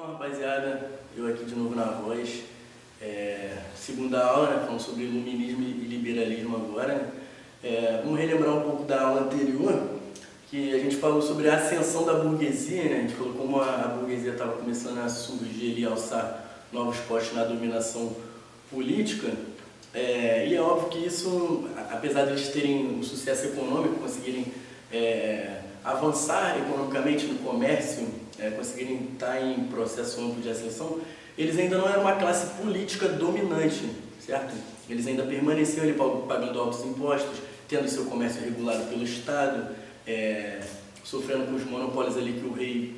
Então, rapaziada, eu aqui de novo na voz, segunda aula, né, falando sobre iluminismo e liberalismo agora, né? Vamos relembrar um pouco da aula anterior, que a gente falou sobre a ascensão da burguesia, né? A gente falou como a burguesia estava começando a surgir e alçar novos postos na dominação política, e é óbvio que isso, apesar de eles terem um sucesso econômico, conseguirem avançar economicamente no comércio, conseguirem estar em processo amplo de ascensão, eles ainda não eram uma classe política dominante, certo? Eles ainda permaneciam ali pagando altos impostos, tendo seu comércio regulado pelo Estado, sofrendo com os monopólios ali que o rei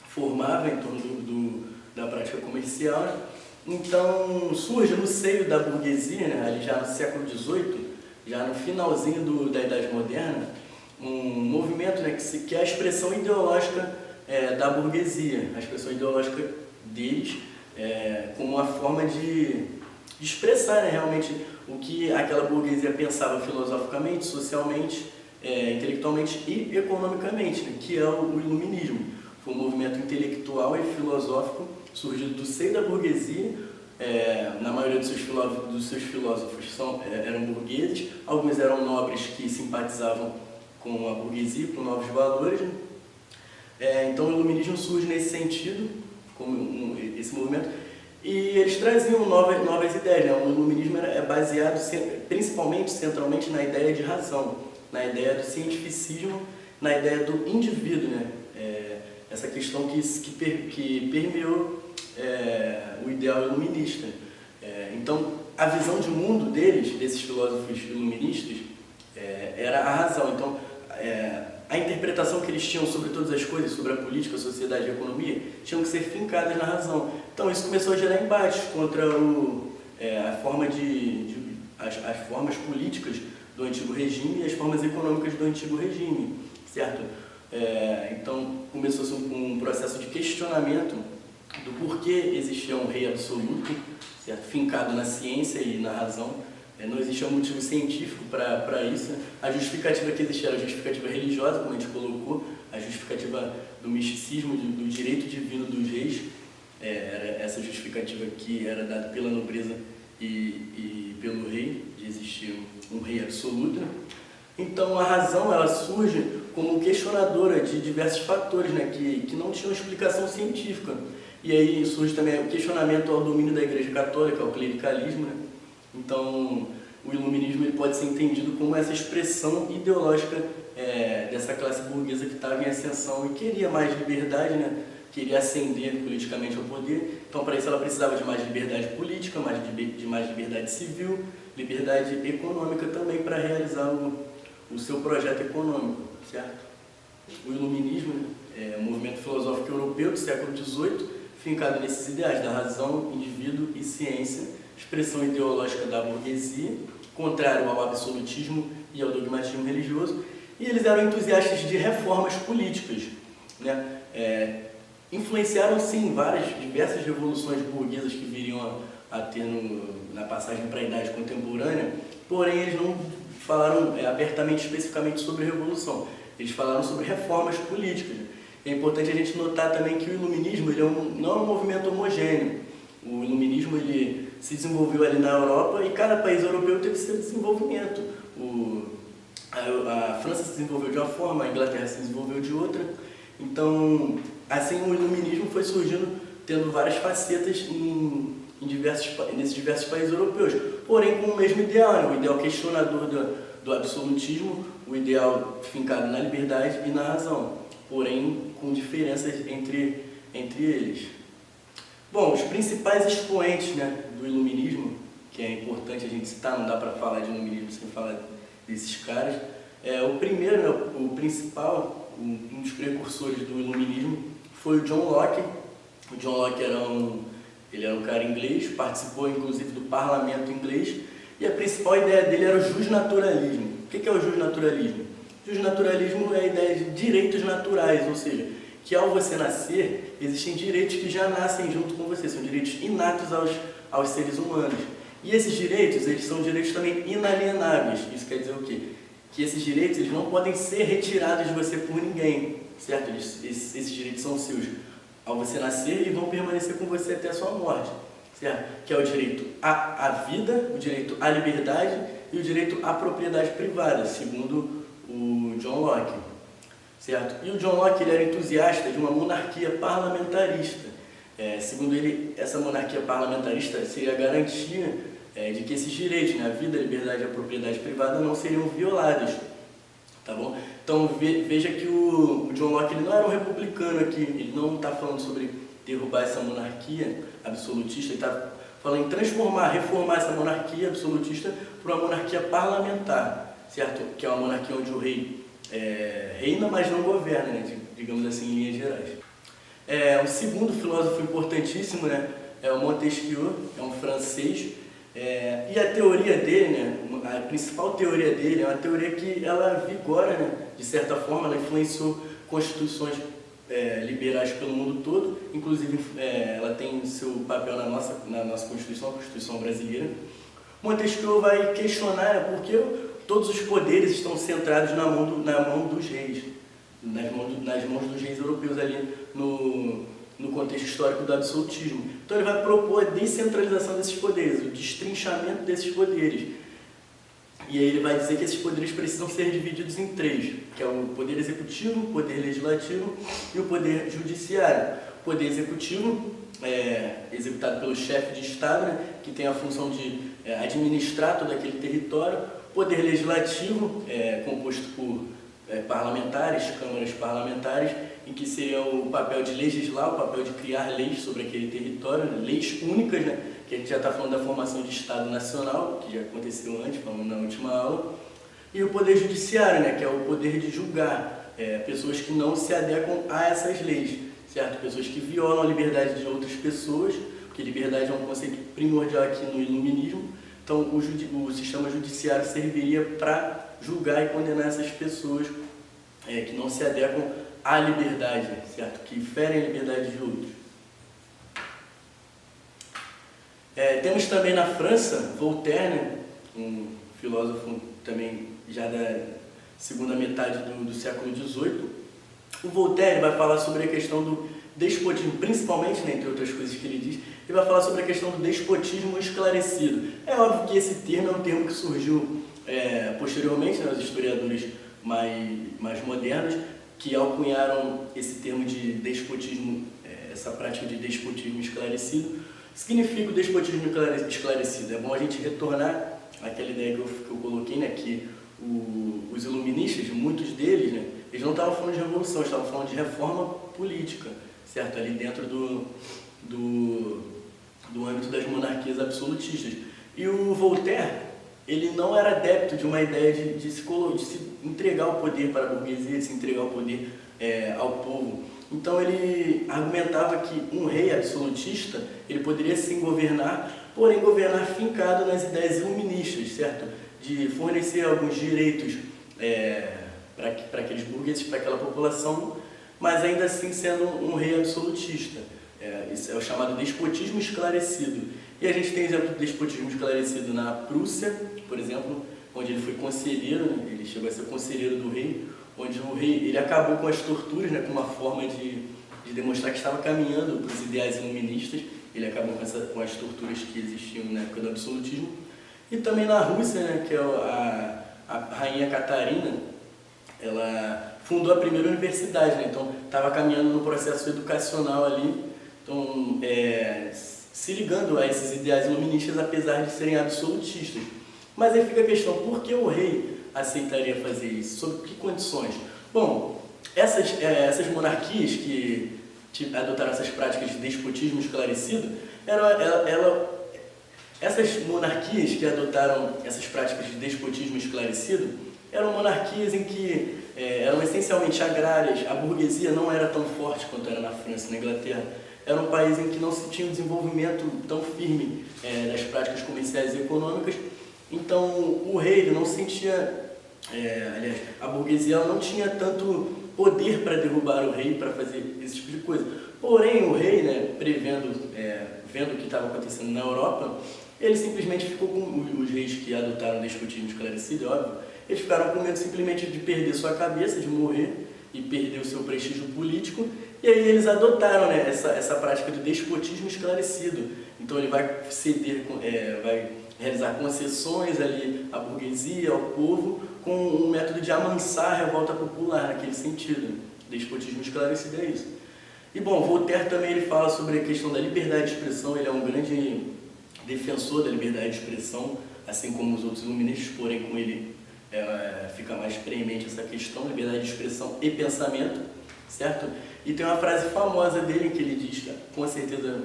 formava em torno da prática comercial, né? Então surge no seio da burguesia, né, ali já no século XVIII, já no finalzinho da Idade Moderna, um movimento, né, que é a expressão ideológica da burguesia, a expressão ideológica deles, como uma forma de expressar, né, realmente o que aquela burguesia pensava filosoficamente, socialmente, intelectualmente e economicamente, né, que é o iluminismo. Foi um movimento intelectual e filosófico surgido do seio da burguesia. Na maioria dos seus filósofos eram burgueses, alguns eram nobres que simpatizavam com a burguesia, com novos valores, né? Então o iluminismo surge nesse sentido, como esse movimento, e eles traziam novas ideias, né? O iluminismo é baseado principalmente, centralmente, na ideia de razão, na ideia do cientificismo, na ideia do indivíduo, né? Essa questão que permeou o ideal iluminista. Então, a visão de mundo desses filósofos iluministas, era a razão. Então, a interpretação que eles tinham sobre todas as coisas, sobre a política, a sociedade e a economia, tinham que ser fincadas na razão. Então, isso começou a gerar embates contra as formas políticas do antigo regime e as formas econômicas do antigo regime, certo? Então, começou-se um processo de questionamento do porquê existia um rei absoluto, certo? Fincado na ciência e na razão. Não existia um motivo científico para isso. A justificativa que existia era a justificativa religiosa, como a gente colocou, a justificativa do misticismo, do direito divino dos reis. Era essa justificativa que era dada pela nobreza e pelo rei, de existir um rei absoluto. Então a razão, ela surge como questionadora de diversos fatores, né, que não tinham explicação científica. E aí surge também o questionamento ao domínio da Igreja Católica, ao clericalismo, né? Então o iluminismo ele pode ser entendido como essa expressão ideológica dessa classe burguesa que estava em ascensão e queria mais liberdade, né? Queria ascender politicamente ao poder. Então, para isso, ela precisava de mais liberdade política, de mais liberdade civil, liberdade econômica também para realizar o seu projeto econômico, certo? O iluminismo, né, é um movimento filosófico europeu do século XVIII, fincado nesses ideais da razão, indivíduo e ciência, expressão ideológica da burguesia, contrário ao absolutismo e ao dogmatismo religioso, e eles eram entusiastas de reformas políticas, né? Influenciaram, sim, diversas revoluções burguesas que viriam a ter na passagem para a Idade Contemporânea, porém eles não falaram abertamente, especificamente sobre revolução. Eles falaram sobre reformas políticas. É importante a gente notar também que o iluminismo ele não é um movimento homogêneo. O iluminismo ele se desenvolveu ali na Europa e cada país europeu teve seu desenvolvimento. A França se desenvolveu de uma forma, a Inglaterra se desenvolveu de outra. Então, assim, o iluminismo foi surgindo, tendo várias facetas nesses diversos países europeus, porém com o mesmo ideal, né? O ideal questionador do absolutismo, o ideal fincado na liberdade e na razão, porém com diferenças entre eles. Bom, os principais expoentes, né, do iluminismo, que é importante a gente citar, não dá para falar de iluminismo sem falar desses caras. O primeiro, né, o principal, um dos precursores do iluminismo foi o John Locke. O John Locke era um cara inglês, participou inclusive do parlamento inglês, e a principal ideia dele era o justnaturalismo. O que é o justnaturalismo? O justnaturalismo é a ideia de direitos naturais, ou seja, que ao você nascer, existem direitos que já nascem junto com você, são direitos inatos aos seres humanos. E esses direitos, eles são direitos também inalienáveis. Isso quer dizer o quê? Que esses direitos eles não podem ser retirados de você por ninguém, certo? Esses direitos são seus ao você nascer e vão permanecer com você até a sua morte, certo? Que é o direito à vida, o direito à liberdade e o direito à propriedade privada, segundo o John Locke, certo? E o John Locke, ele era entusiasta de uma monarquia parlamentarista. Segundo ele, essa monarquia parlamentarista seria a garantia de que esses direitos, né, a vida, a liberdade e a propriedade privada não seriam violados, tá bom? Então veja que o John Locke, ele não era um republicano aqui, ele não está falando sobre derrubar essa monarquia absolutista, ele está falando em transformar, reformar essa monarquia absolutista para uma monarquia parlamentar, certo? Que é uma monarquia onde o rei reina, mas não governa, né, digamos assim, em linhas gerais. Um segundo filósofo importantíssimo, né, é o Montesquieu, é um francês, e a teoria dele, né, a principal teoria dele é uma teoria que ela vigora, né, de certa forma, ela influenciou constituições liberais pelo mundo todo, inclusive ela tem seu papel na nossa Constituição, a Constituição brasileira. Montesquieu vai questionar por que todos os poderes estão centrados na mão dos reis, nas mãos dos reis europeus ali no contexto histórico do absolutismo. Então ele vai propor a descentralização desses poderes, o destrinchamento desses poderes. E aí ele vai dizer que esses poderes precisam ser divididos em três, que é o poder executivo, o poder legislativo e o poder judiciário. O poder executivo é executado pelo chefe de Estado, né, que tem a função de administrar todo aquele território. O poder legislativo é composto por parlamentares, câmaras parlamentares, em que seria o papel de legislar, o papel de criar leis sobre aquele território, leis únicas, né? Que a gente já está falando da formação de Estado Nacional, que já aconteceu antes, falando na última aula, e o poder judiciário, né? Que é o poder de julgar pessoas que não se adequam a essas leis, certo? Pessoas que violam a liberdade de outras pessoas, porque liberdade é um conceito primordial aqui no iluminismo. Então o sistema judiciário serviria para julgar e condenar essas pessoas que não se adequam à liberdade, certo? Que ferem a liberdade de outros. Temos também na França Voltaire, né? Um filósofo também já da segunda metade do século XVIII. O Voltaire vai falar sobre a questão do despotismo, principalmente, né, entre outras coisas que ele diz, ele vai falar sobre a questão do despotismo esclarecido. É óbvio que esse termo é um termo que surgiu posteriormente, né, os historiadores mais modernos, que alcunharam esse termo de despotismo, essa prática de despotismo esclarecido. O que significa o despotismo esclarecido? É bom a gente retornar àquela ideia que eu coloquei, né, que os iluministas, muitos deles, né, eles não estavam falando de revolução, estavam falando de reforma política, certo? Ali dentro do âmbito das monarquias absolutistas. E o Voltaire, ele não era adepto de uma ideia de se entregar o poder para a burguesia, de se entregar o poder ao povo. Então ele argumentava que um rei absolutista, ele poderia sim governar, porém governar fincado nas ideias iluministas, certo? De fornecer alguns direitos para aqueles burgueses, para aquela população, mas ainda assim sendo um rei absolutista. Isso é o chamado despotismo esclarecido. E a gente tem exemplo do despotismo esclarecido na Prússia, por exemplo, onde ele foi conselheiro, né? Ele chegou a ser conselheiro do rei, onde o rei ele acabou com as torturas, né? Com uma forma de demonstrar que estava caminhando para os ideais iluministas. Ele acabou com as torturas que existiam na época do absolutismo. E também na Rússia, né? Que é a rainha Catarina, ela fundou a primeira universidade, né? Então estava caminhando no processo educacional ali, então se ligando a esses ideais iluministas, apesar de serem absolutistas. Mas aí fica a questão, por que o rei aceitaria fazer isso? Sob que condições? Bom, essas monarquias que adotaram essas práticas de despotismo esclarecido, essas monarquias que adotaram essas práticas de despotismo esclarecido eram monarquias em que eram essencialmente agrárias, a burguesia não era tão forte quanto era na França e na Inglaterra. Era um país em que não se tinha um desenvolvimento tão firme das práticas comerciais e econômicas. Então o rei ele não sentia, aliás, a burguesia ela não tinha tanto poder para derrubar o rei, para fazer esse tipo de coisa. Porém o rei, né, vendo o que estava acontecendo na Europa, ele simplesmente ficou com os reis que adotaram o despotismo esclarecido, é óbvio, eles ficaram com medo simplesmente de perder sua cabeça, de morrer e perder o seu prestígio político, E aí eles adotaram, né, essa prática do despotismo esclarecido. Então ele vai vai realizar concessões ali à burguesia, ao povo, com um método de amansar a revolta popular, naquele sentido. Despotismo esclarecido é isso. E bom, Voltaire também ele fala sobre a questão da liberdade de expressão. Ele é um grande defensor da liberdade de expressão, assim como os outros iluministas, porém com ele fica mais preemente essa questão, liberdade de expressão e pensamento, certo? E tem uma frase famosa dele que ele diz, com certeza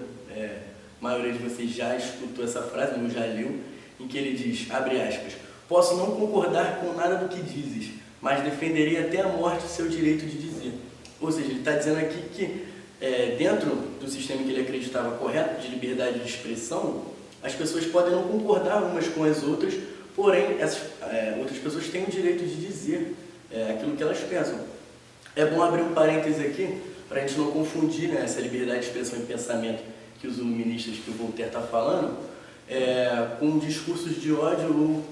a maioria de vocês já escutou essa frase, ou já leu, em que ele diz, abre aspas, posso não concordar com nada do que dizes, mas defenderei até a morte o seu direito de dizer. Ou seja, ele está dizendo aqui que dentro do sistema que ele acreditava correto, de liberdade de expressão, as pessoas podem não concordar umas com as outras, porém essas outras pessoas têm o direito de dizer aquilo que elas pensam. É bom abrir um parêntese aqui, para a gente não confundir, né, essa liberdade de expressão e pensamento que os iluministas, que o Voltaire está falando, com discursos de ódio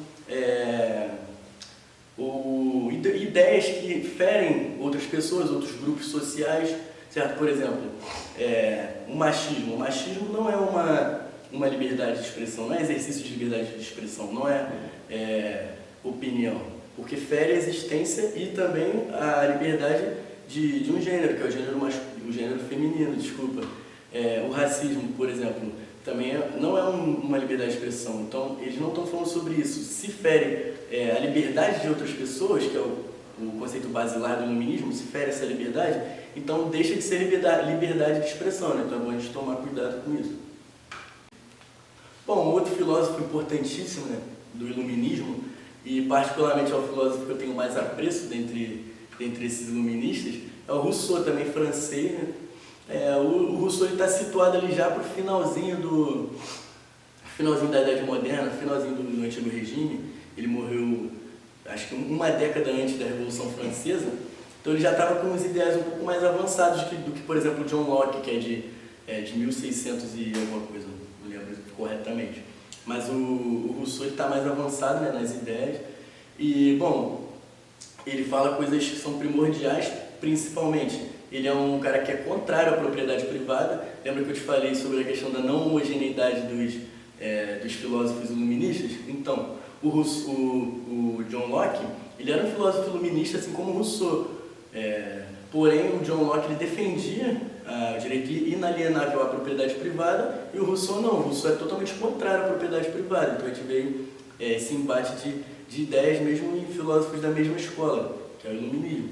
ou ideias que ferem outras pessoas, outros grupos sociais, certo? Por exemplo, o machismo. O machismo não é uma liberdade de expressão, não é exercício de liberdade de expressão, não é opinião, porque fere a existência e também a liberdade de um gênero, que é o gênero feminino, desculpa. O racismo, por exemplo, também não é uma liberdade de expressão, então eles não estão falando sobre isso. Se fere a liberdade de outras pessoas, que é o conceito basilar do iluminismo, se fere essa liberdade, então deixa de ser liberdade de expressão, né? Então é bom a gente tomar cuidado com isso. Bom, outro filósofo importantíssimo, né, do iluminismo, e particularmente é o filósofo que eu tenho mais apreço dentre esses iluministas, é o Rousseau, também francês, né? O Rousseau está situado ali já para o finalzinho da Idade Moderna, finalzinho do Antigo Regime. Ele morreu, acho que uma década antes da Revolução Francesa, então ele já estava com uns ideais um pouco mais avançados do que, por exemplo, John Locke, que é de 1600 e alguma coisa, não lembro corretamente. Mas o Rousseau está mais avançado, né, nas ideias. E, bom, ele fala coisas que são primordiais, principalmente. Ele é um cara que é contrário à propriedade privada. Lembra que eu te falei sobre a questão da não homogeneidade dos filósofos iluministas? Então, o John Locke, ele era um filósofo iluminista, assim como o Rousseau. Porém, o John Locke ele defendia o direito inalienável à propriedade privada e o Rousseau não. O Rousseau é totalmente contrário à propriedade privada. Então, a gente vê esse embate de ideias mesmo em filósofos da mesma escola, que é o iluminismo.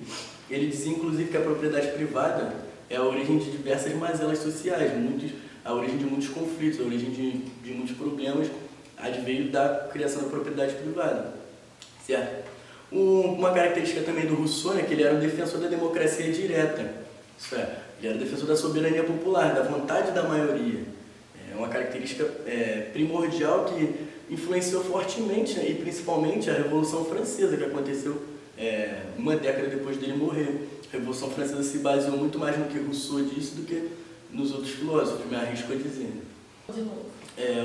Ele dizia, inclusive, que a propriedade privada é a origem de diversas mazelas sociais, a origem de muitos conflitos, a origem de muitos problemas adveio da criação da propriedade privada, certo? Uma característica também do Rousseau é que ele era um defensor da democracia direta, isso é, ele era defensor da soberania popular, da vontade da maioria. É uma característica primordial que influenciou fortemente, né, e principalmente a Revolução Francesa, que aconteceu uma década depois dele morrer. A Revolução Francesa se baseou muito mais no que Rousseau disse do que nos outros filósofos, me arrisco a dizer.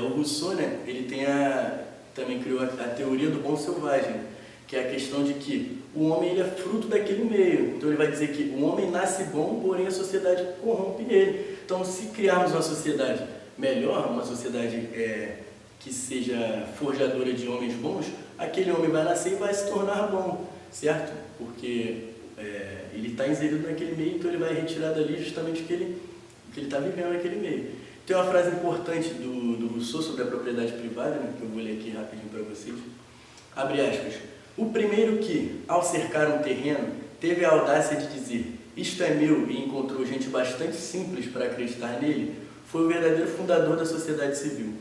O Rousseau, né, ele também criou a teoria do bom selvagem, que é a questão de que o homem ele é fruto daquele meio. Então ele vai dizer que o homem nasce bom, porém a sociedade corrompe ele. Então, se criarmos uma sociedade melhor, uma sociedade que seja forjadora de homens bons, aquele homem vai nascer e vai se tornar bom, certo? Porque ele está inserido naquele meio, então ele vai retirar dali justamente o que ele está vivendo naquele meio. Tem uma frase importante do Rousseau sobre a propriedade privada, né, que eu vou ler aqui rapidinho para vocês. Abre aspas. O primeiro que, ao cercar um terreno, teve a audácia de dizer isto é meu e encontrou gente bastante simples para acreditar nele, foi o verdadeiro fundador da sociedade civil.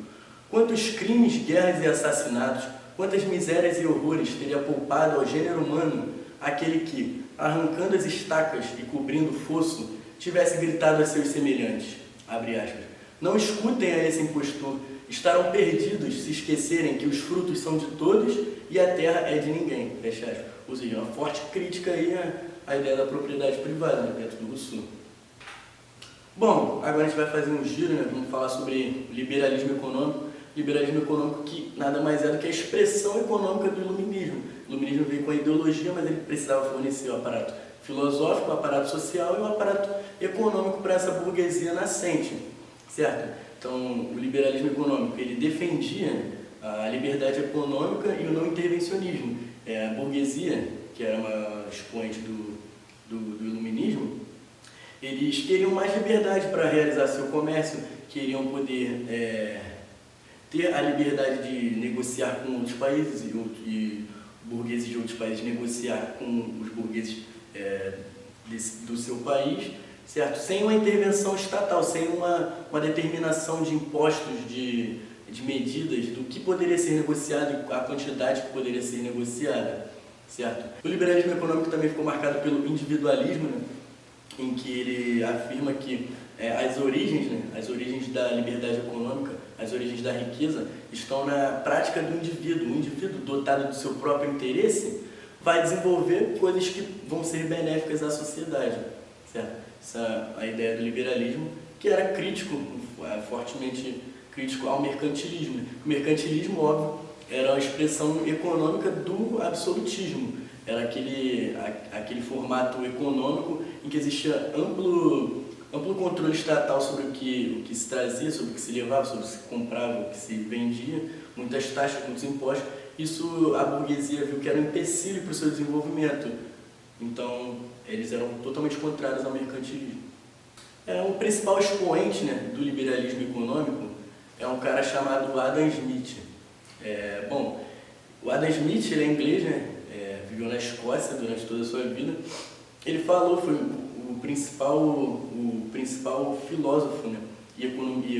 Quantos crimes, guerras e assassinatos, quantas misérias e horrores teria poupado ao gênero humano aquele que, arrancando as estacas e cobrindo o fosso, tivesse gritado a seus semelhantes, abre aspas, não escutem a esse impostor, estarão perdidos se esquecerem que os frutos são de todos e a terra é de ninguém, fecha aspas. Ou seja, uma forte crítica aí à ideia da propriedade privada, né, dentro do Rousseau. Bom, agora a gente vai fazer um giro, né, vamos falar sobre liberalismo econômico. Liberalismo econômico que nada mais é do que a expressão econômica do iluminismo. O iluminismo veio com a ideologia, mas ele precisava fornecer o aparato filosófico, o aparato social e o aparato econômico para essa burguesia nascente, certo? Então, o liberalismo econômico, ele defendia a liberdade econômica e o não intervencionismo. A burguesia, que era uma expoente do iluminismo, eles queriam mais liberdade para realizar seu comércio, queriam poder ter a liberdade de negociar com outros países e burgueses de outros países negociar com os burgueses do seu país, certo? Sem uma intervenção estatal, sem uma determinação de impostos, de medidas do que poderia ser negociado e a quantidade que poderia ser negociada, certo? O liberalismo econômico também ficou marcado pelo individualismo, né? Em que ele afirma que as origens da liberdade econômica, as origens da riqueza, estão na prática do indivíduo. O indivíduo, dotado do seu próprio interesse, vai desenvolver coisas que vão ser benéficas à sociedade, certo? Essa é a ideia do liberalismo, que era crítico, fortemente crítico ao mercantilismo. O mercantilismo, óbvio, era uma expressão econômica do absolutismo. Era aquele formato econômico em que existia amplo controle estatal sobre o que se trazia, sobre o que se levava, sobre o que se comprava, o que se vendia, muitas taxas, muitos impostos. Isso a burguesia viu que era um empecilho para o seu desenvolvimento. Então, eles eram totalmente contrários ao mercantilismo. O principal expoente, né, do liberalismo econômico é um cara chamado Adam Smith. O Adam Smith, ele é inglês, né? Viveu na Escócia durante toda a sua vida. Ele foi o principal filósofo, né, e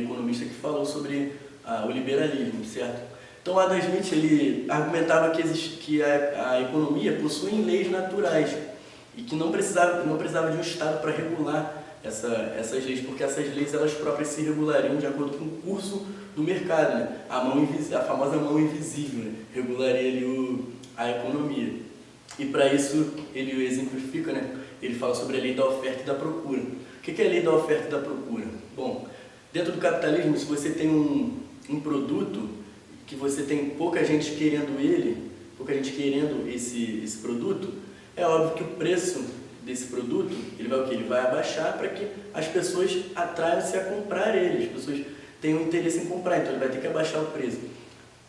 economista que falou sobre o liberalismo, certo? Então Adam Smith, ele argumentava que a economia possui leis naturais e que não precisava de um Estado para regular essas leis, porque essas leis elas próprias se regulariam de acordo com o curso do mercado, né? A famosa mão invisível, né, regularia ali a economia. E para isso ele exemplifica, né? Ele fala sobre a lei da oferta e da procura. O que é a lei da oferta e da procura? Bom, dentro do capitalismo, se você tem um produto que você tem pouca gente querendo esse produto, é óbvio que o preço desse produto ele vai abaixar para que as pessoas atraiam-se a comprar ele, as pessoas tenham interesse em comprar, então ele vai ter que abaixar o preço.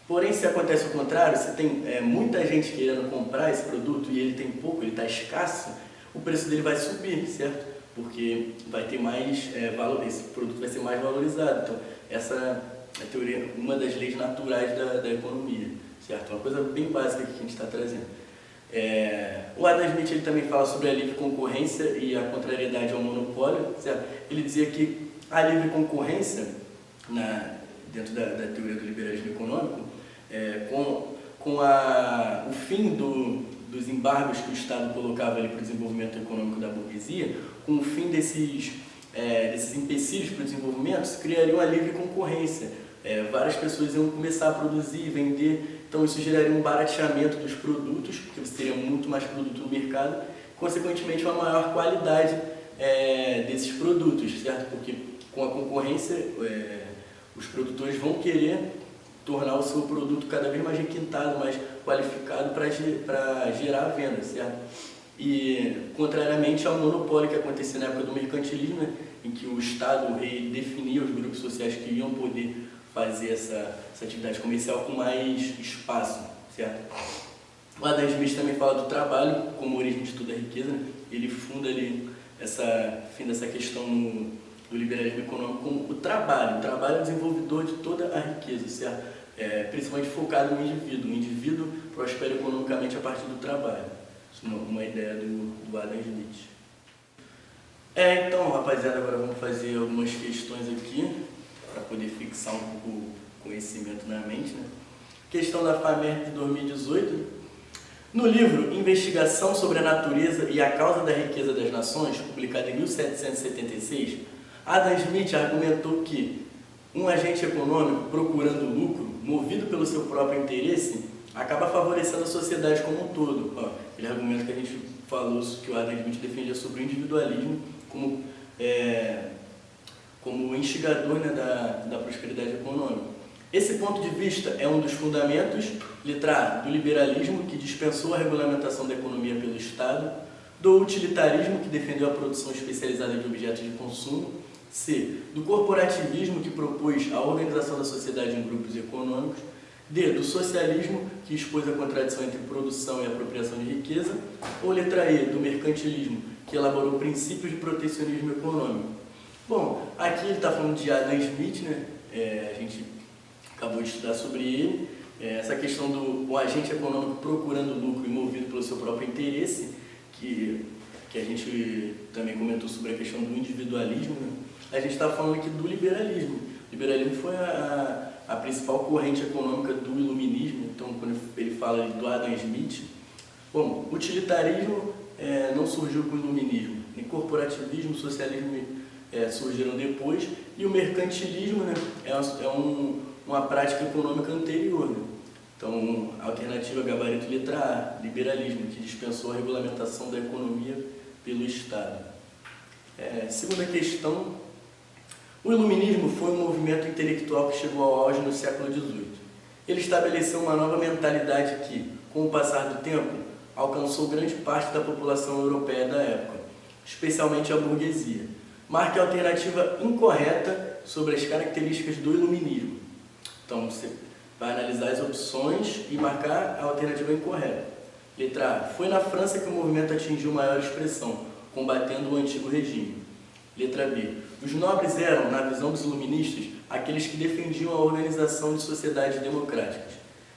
Porém, se acontece o contrário, se tem muita gente querendo comprar esse produto e ele tem pouco, ele está escasso, o preço dele vai subir, certo? Porque vai ter mais valor, esse produto vai ser mais valorizado. Então, essa é a teoria, uma das leis naturais da economia, certo? Uma coisa bem básica que a gente está trazendo. O Adam Smith ele também fala sobre a livre concorrência e a contrariedade ao monopólio, certo? Ele dizia que a livre concorrência, dentro da teoria do liberalismo econômico, com o fim dos embargos que o Estado colocava ali para o desenvolvimento econômico da burguesia, com o fim desses empecilhos para o desenvolvimento, se criaria uma livre concorrência. Várias pessoas iam começar a produzir e vender, então isso geraria um barateamento dos produtos, porque você teria muito mais produto no mercado, consequentemente uma maior qualidade desses produtos, certo? Porque com a concorrência, os produtores vão querer tornar o seu produto cada vez mais requintado, mais qualificado para gerar venda, certo? E, contrariamente ao monopólio que acontecia na época do mercantilismo, né, em que o Estado, o rei, definia os grupos sociais que iam poder fazer essa atividade comercial com mais espaço, certo? O Adam Smith também fala do trabalho como origem de toda a riqueza, né? Ele funda ali fim dessa questão do liberalismo econômico como o trabalho. O trabalho é o desenvolvedor de toda a riqueza, certo? Principalmente focado no indivíduo. O indivíduo prospera economicamente a partir do trabalho. Isso é uma ideia do Adam Smith. Então, rapaziada, agora vamos fazer algumas questões aqui para poder fixar um pouco o conhecimento na mente, né? Questão da FAMERP de 2018. No livro Investigação sobre a Natureza e a Causa da Riqueza das Nações, publicado em 1776, Adam Smith argumentou que um agente econômico procurando lucro, movido pelo seu próprio interesse, acaba favorecendo a sociedade como um todo. Aquele argumento que a gente falou, que o Adam Smith defendia sobre o individualismo como instigador, né, da prosperidade econômica. Esse ponto de vista é um dos fundamentos, letra A, do liberalismo, que dispensou a regulamentação da economia pelo Estado, Do utilitarismo, que defendeu a produção especializada de objetos de consumo. C. Do corporativismo, que propôs a organização da sociedade em grupos econômicos. D. Do socialismo, que expôs a contradição entre produção e apropriação de riqueza. Ou letra E. Do mercantilismo, que elaborou princípios de protecionismo econômico. Bom, aqui ele está falando de Adam Smith, né? A gente acabou de estudar sobre ele. Essa questão do agente econômico procurando lucro e movido pelo seu próprio interesse, que a gente também comentou sobre a questão do individualismo, né? A gente está falando aqui do liberalismo. O liberalismo foi a principal corrente econômica do iluminismo. Então, quando ele fala do Adam Smith, bom, o utilitarismo não surgiu com o iluminismo, nem corporativismo, socialismo surgiram depois, e o mercantilismo, né, uma prática econômica anterior, né? Então, a alternativa gabarito letra A, liberalismo, que dispensou a regulamentação da economia pelo Estado. Segunda questão, o iluminismo foi um movimento intelectual que chegou ao auge no século XVIII. Ele estabeleceu uma nova mentalidade que, com o passar do tempo, alcançou grande parte da população europeia da época, especialmente a burguesia. Marque a alternativa incorreta sobre as características do iluminismo. Então, você vai analisar as opções e marcar a alternativa incorreta. Letra A. Foi na França que o movimento atingiu maior expressão, combatendo o antigo regime. Letra B. Os nobres eram, na visão dos iluministas, aqueles que defendiam a organização de sociedades democráticas.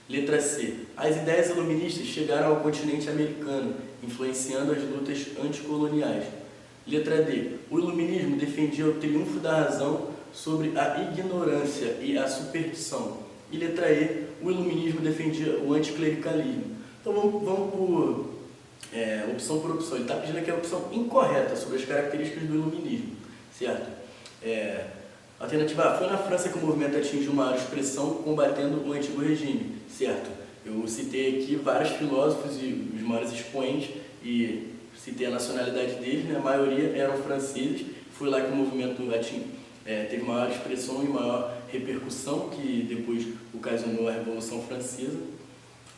Letra C. As ideias iluministas chegaram ao continente americano, influenciando as lutas anticoloniais. Letra D. O iluminismo defendia o triunfo da razão sobre a ignorância e a superstição. E letra E. O iluminismo defendia o anticlericalismo. Então vamos por opção por opção. Ele está pedindo aqui a opção incorreta sobre as características do iluminismo, certo? Alternativa A. Foi na França que o movimento atingiu maior expressão, combatendo o antigo regime, certo? Eu citei aqui vários filósofos e os maiores expoentes e citei a nacionalidade deles, né? A maioria eram franceses. Foi lá que o movimento teve maior expressão e maior repercussão, que depois ocasionou a Revolução Francesa.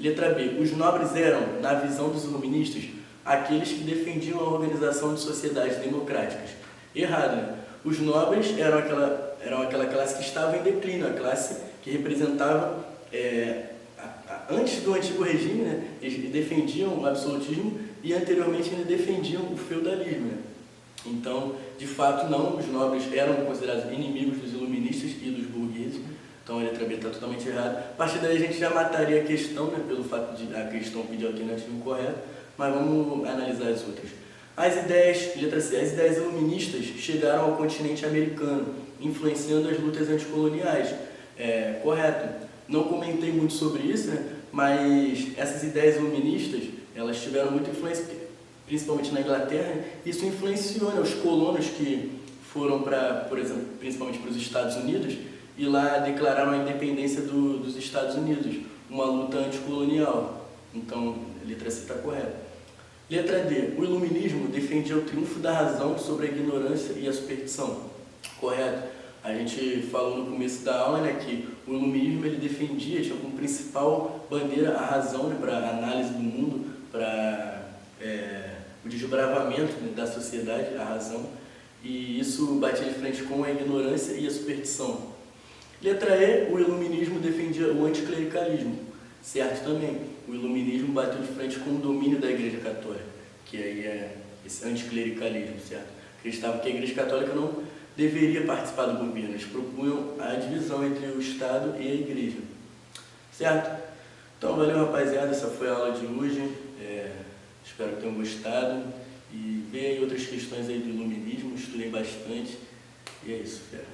Letra B. Os nobres eram, na visão dos iluministas, aqueles que defendiam a organização de sociedades democráticas. Errado, né? Os nobres eram aquela classe que estava em declínio, a classe que representava, antes do antigo regime, né? Eles defendiam o absolutismo e anteriormente ainda defendiam o feudalismo, né? Então, de fato, não, os nobres eram considerados inimigos dos iluministas e dos burgueses. Então a letra B está totalmente errada. A partir daí a gente já mataria a questão, né, pelo fato de a questão pedir a alternativa incorreta, mas vamos analisar as outras. Letra C, as ideias iluministas chegaram ao continente americano, influenciando as lutas anticoloniais. Correto. Não comentei muito sobre isso, né, mas essas ideias iluministas, elas tiveram muita influência, principalmente na Inglaterra. Isso influenciou, né, os colonos que foram por exemplo, principalmente para os Estados Unidos, e lá declararam a independência dos Estados Unidos, uma luta anticolonial. Então, a letra C está correta. Letra D. O iluminismo defendia o triunfo da razão sobre a ignorância e a superstição. Correto. A gente falou no começo da aula, né, que o iluminismo ele defendia, tinha como principal bandeira a razão, né, para a análise do mundo, para o desbravamento, né, da sociedade, a razão. E isso batia de frente com a ignorância e a superstição. Letra E, o iluminismo defendia o anticlericalismo, certo também. O iluminismo bateu de frente com o domínio da Igreja Católica, que aí é esse anticlericalismo, certo? Acreditavam que a Igreja Católica não deveria participar do governo, eles propunham a divisão entre o Estado e a Igreja, certo? Então, valeu, rapaziada, essa foi a aula de hoje, espero que tenham gostado e veja aí outras questões aí do iluminismo, estudei bastante e é isso, fera.